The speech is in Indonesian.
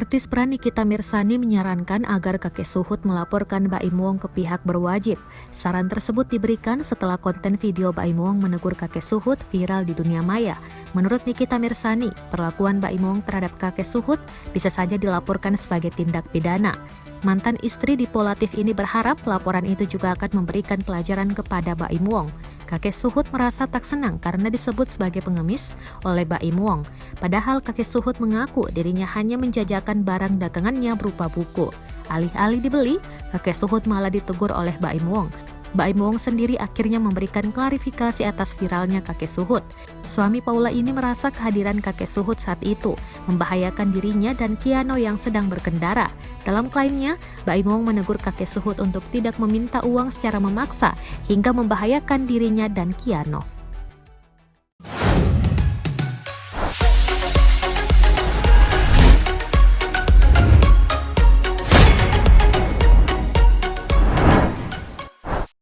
Artis peran Nikita Mirzani menyarankan agar kakek Suhut melaporkan Baim Wong ke pihak berwajib. Saran tersebut diberikan setelah konten video Baim Wong menegur kakek Suhut viral di dunia maya. Menurut Nikita Mirzani, perlakuan Baim Wong terhadap kakek Suhut bisa saja dilaporkan sebagai tindak pidana. Mantan istri dipolatif ini berharap laporan itu juga akan memberikan pelajaran kepada Baim Wong. Kakek Suhut merasa tak senang karena disebut sebagai pengemis oleh Baim Wong. Padahal kakek Suhut mengaku dirinya hanya menjajakan barang dagangannya berupa buku. Alih-alih dibeli, kakek Suhut malah ditegur oleh Baim Wong. Baim Wong sendiri akhirnya memberikan klarifikasi atas viralnya kakek Suhut. Suami Paula ini merasa kehadiran kakek Suhut saat itu membahayakan dirinya dan Kiano yang sedang berkendara. Dalam klaimnya, Baim Wong menegur kakek Suhut untuk tidak meminta uang secara memaksa hingga membahayakan dirinya dan Kiano.